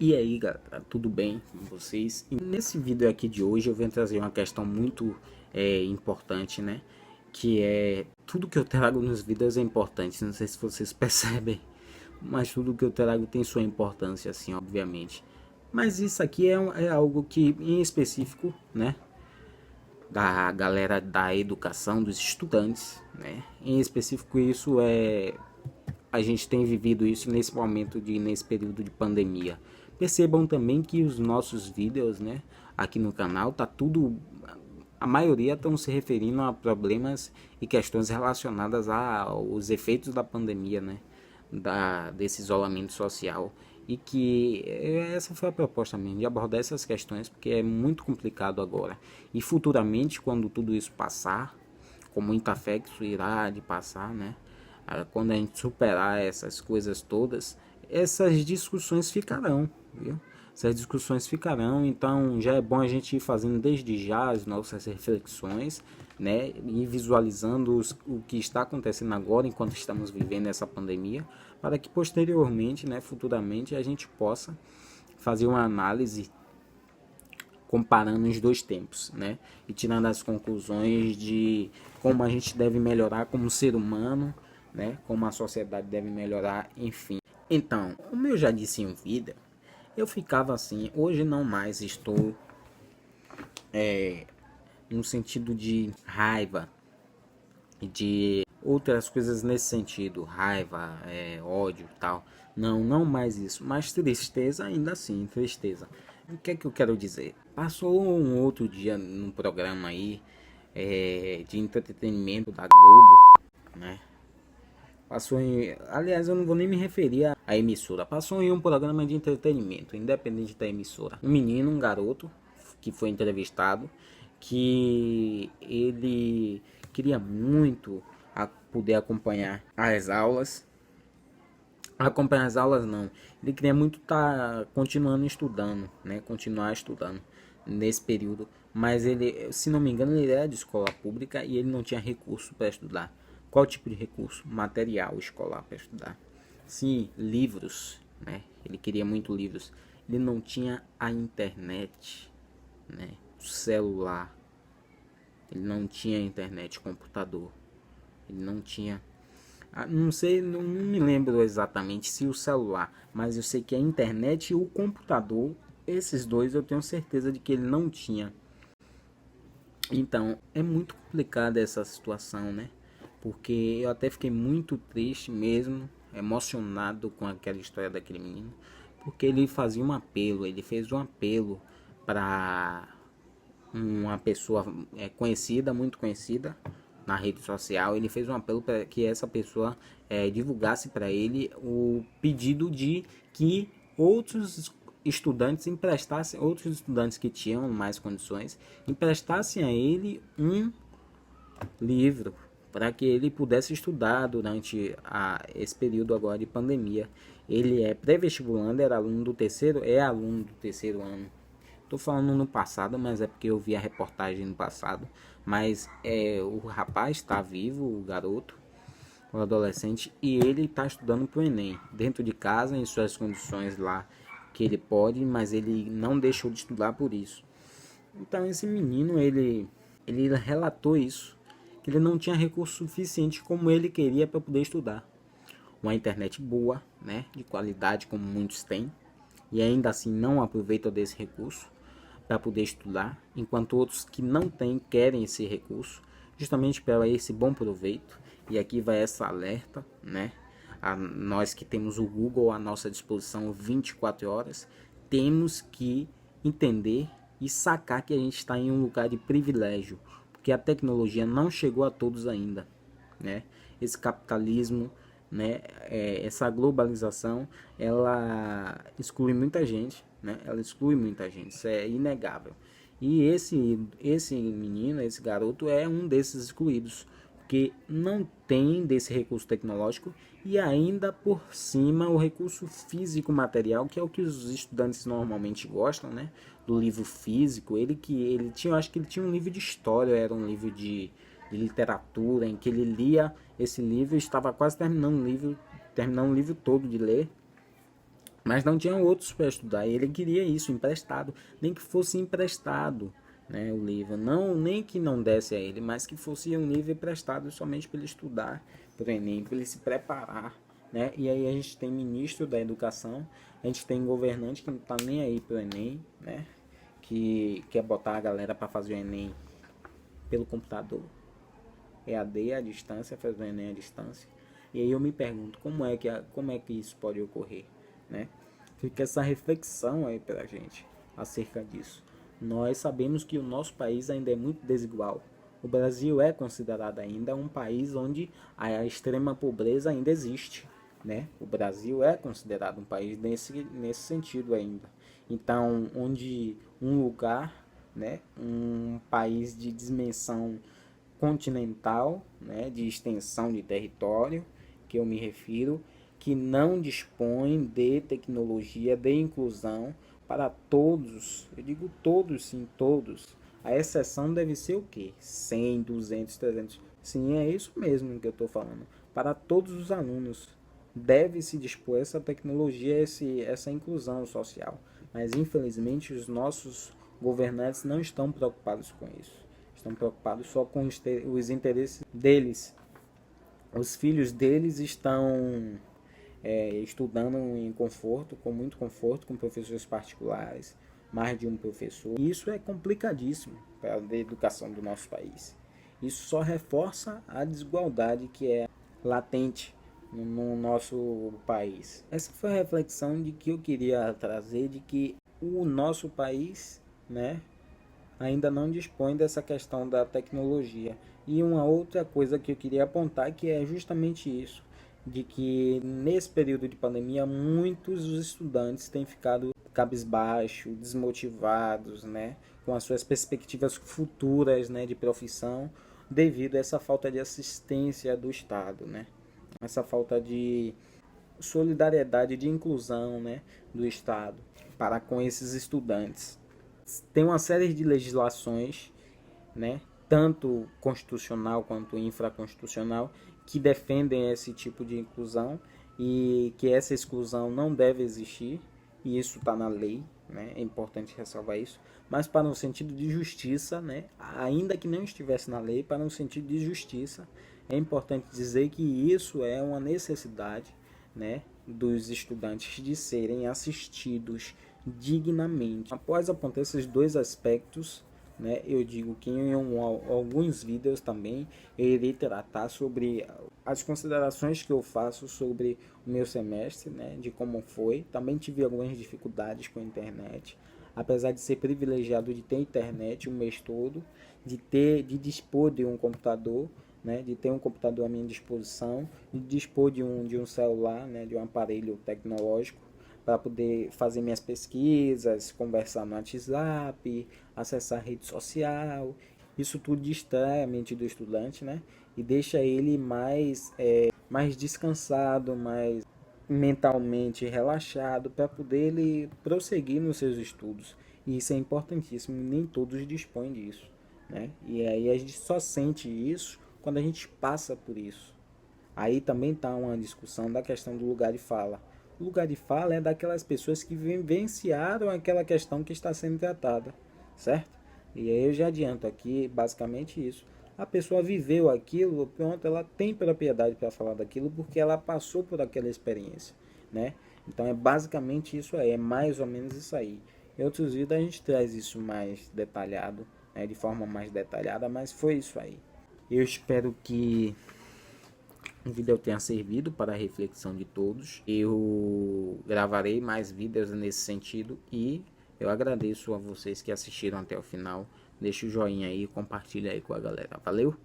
E aí galera, tudo bem com vocês? E nesse vídeo aqui de hoje eu venho trazer uma questão muito importante, né? Que é tudo que eu trago nos vídeos é importante, não sei se vocês percebem, mas tudo que eu trago tem sua importância, assim, obviamente. Mas isso aqui é algo que, em específico, né? Da galera da educação, dos estudantes, né? Em específico isso a gente tem vivido isso nesse período de pandemia. Percebam também que os nossos vídeos, né, aqui no canal, a maioria estão se referindo a problemas e questões relacionadas aos efeitos da pandemia, né, desse isolamento social. E que essa foi a proposta mesmo, de abordar essas questões, porque é muito complicado agora. E futuramente, quando tudo isso passar, com muita fé que isso irá de passar, né? Quando a gente superar essas coisas todas, essas discussões ficarão, viu? Essas discussões ficarão, então já é bom a gente ir fazendo desde já as nossas reflexões, né? E visualizando o que está acontecendo agora enquanto estamos vivendo essa pandemia, para que posteriormente, né, futuramente, a gente possa fazer uma análise comparando os dois tempos, né? E tirando as conclusões de como a gente deve melhorar como ser humano, né? Como a sociedade deve melhorar, enfim. Então, como eu já disse em vida, eu ficava assim, hoje não mais estou no sentido de raiva e de outras coisas nesse sentido, raiva, ódio e tal. Não, não mais isso, mas tristeza ainda assim, tristeza. O que é que eu quero dizer? Passou um outro dia num programa aí de entretenimento da Globo, né? Passou em, aliás, eu não vou nem me referir à emissora. Passou em um programa de entretenimento, independente da emissora. Um menino, um garoto, que foi entrevistado, que ele queria muito poder acompanhar as aulas. Acompanhar as aulas não. Ele queria muito estar continuando estudando, né? Continuar estudando nesse período. Mas ele, se não me engano, ele era de escola pública e ele não tinha recurso para estudar. Qual tipo de recurso? Material escolar para estudar. Sim, livros, né? Ele queria muito livros. Ele não tinha a internet, né? O celular. Ele não tinha internet, computador. Ele não tinha. Não sei, não me lembro exatamente se o celular, mas eu sei que a internet e o computador, esses dois eu tenho certeza de que ele não tinha. Então, é muito complicada essa situação, né? Porque eu até fiquei muito triste mesmo, emocionado com aquela história daquele menino, porque ele fazia um apelo, ele fez um apelo para uma pessoa conhecida, muito conhecida na rede social. Ele fez um apelo para que essa pessoa divulgasse para ele o pedido de que outros estudantes emprestassem, outros estudantes que tinham mais condições, emprestassem a ele um livro para que ele pudesse estudar durante esse período agora de pandemia. Ele é pré-vestibulando, era aluno do terceiro, é aluno do terceiro ano. Tô falando no passado, mas é porque eu vi a reportagem no passado. Mas o rapaz está vivo, o garoto, o adolescente, e ele está estudando para o Enem, dentro de casa, em suas condições lá que ele pode, mas ele não deixou de estudar por isso. Então esse menino, ele relatou isso, que ele não tinha recurso suficiente como ele queria para poder estudar. Uma internet boa, né, de qualidade como muitos têm, e ainda assim não aproveitam desse recurso para poder estudar, enquanto outros que não têm querem esse recurso, justamente para esse bom proveito. E aqui vai essa alerta, né? A nós que temos o Google à nossa disposição 24 horas, temos que entender e sacar que a gente está em um lugar de privilégio, porque a tecnologia não chegou a todos ainda, né? Esse capitalismo, né? Essa globalização, ela exclui muita gente, né? Ela exclui muita gente, isso é inegável. E esse menino, esse garoto é um desses excluídos, porque não tem desse recurso tecnológico e ainda por cima o recurso físico material, que é o que os estudantes normalmente gostam, né? Do livro físico. Ele tinha, eu acho que ele tinha um livro de história, era um livro de literatura, em que ele lia esse livro, estava quase terminando o livro todo de ler, Mas não tinha outros para estudar. E ele queria isso, emprestado. Nem que fosse emprestado, né, o livro. Não, nem que não desse a ele, mas que fosse um livro emprestado somente para ele estudar para o Enem, para ele se preparar. Né? E aí a gente tem ministro da educação, a gente tem governante que não está nem aí para o Enem, né? Que quer botar a galera para fazer o Enem pelo computador. EAD à distância, fazer o Enem à distância. E aí eu me pergunto, como é que isso pode ocorrer, né? Fica essa reflexão aí pra gente acerca disso. Nós sabemos que o nosso país ainda é muito desigual. O Brasil é considerado ainda um país onde a extrema pobreza ainda existe, né? O Brasil é considerado um país nesse sentido ainda. Então, onde um lugar, né, um país de dimensão continental, né, de extensão de território, que eu me refiro, que não dispõe de tecnologia de inclusão para todos, eu digo todos, sim, todos. A exceção deve ser o quê? 100, 200, 300. Sim, é isso mesmo que eu estou falando. Para todos os alunos deve se dispor essa tecnologia, essa inclusão social. Mas infelizmente os nossos governantes não estão preocupados com isso. Estão preocupados só com os interesses deles. Os filhos deles estão estudando em conforto, com muito conforto, com professores particulares, mais de um professor. E isso é complicadíssimo para a educação do nosso país. Isso só reforça a desigualdade que é latente no nosso país. Essa foi a reflexão de que eu queria trazer, de que o nosso país, né, ainda não dispõe dessa questão da tecnologia. E uma outra coisa que eu queria apontar que é justamente isso, de que nesse período de pandemia muitos dos estudantes têm ficado cabisbaixo, desmotivados, né, com as suas perspectivas futuras, né, de profissão, devido a essa falta de assistência do Estado, né, essa falta de solidariedade, de inclusão, né, do Estado para com esses estudantes. Tem uma série de legislações, né, tanto constitucional quanto infraconstitucional, que defendem esse tipo de inclusão e que essa exclusão não deve existir, e isso está na lei, né, é importante ressalvar isso, mas para um sentido de justiça, né, ainda que não estivesse na lei, para um sentido de justiça, é importante dizer que isso é uma necessidade, né, dos estudantes de serem assistidos dignamente. Após apontar esses dois aspectos, né, eu digo que em alguns vídeos também eu irei tratar sobre as considerações que eu faço sobre o meu semestre, né, de como foi. Também tive algumas dificuldades com a internet, apesar de ser privilegiado de ter internet o mês todo, de dispor de um computador, né, de ter um computador à minha disposição, de dispor de um celular, né, de um aparelho tecnológico para poder fazer minhas pesquisas, conversar no WhatsApp, acessar a rede social. Isso tudo distrai a mente do estudante, né, e deixa ele mais descansado, mais mentalmente relaxado para poder ele prosseguir nos seus estudos. E isso é importantíssimo, nem todos dispõem disso, né? E aí a gente só sente isso quando a gente passa por isso. Aí também está uma discussão da questão do lugar de fala. O lugar de fala é daquelas pessoas que vivenciaram aquela questão que está sendo tratada, certo? E aí eu já adianto aqui basicamente isso. A pessoa viveu aquilo, pronto, ela tem propriedade para falar daquilo porque ela passou por aquela experiência, né? Então é basicamente isso aí, é mais ou menos isso aí. Em outros vídeos a gente traz isso mais detalhado, né, de forma mais detalhada, mas foi isso aí. Eu espero que o vídeo tenha servido para a reflexão de todos. Eu gravarei mais vídeos nesse sentido e eu agradeço a vocês que assistiram até o final. Deixa o joinha aí e compartilha aí com a galera. Valeu!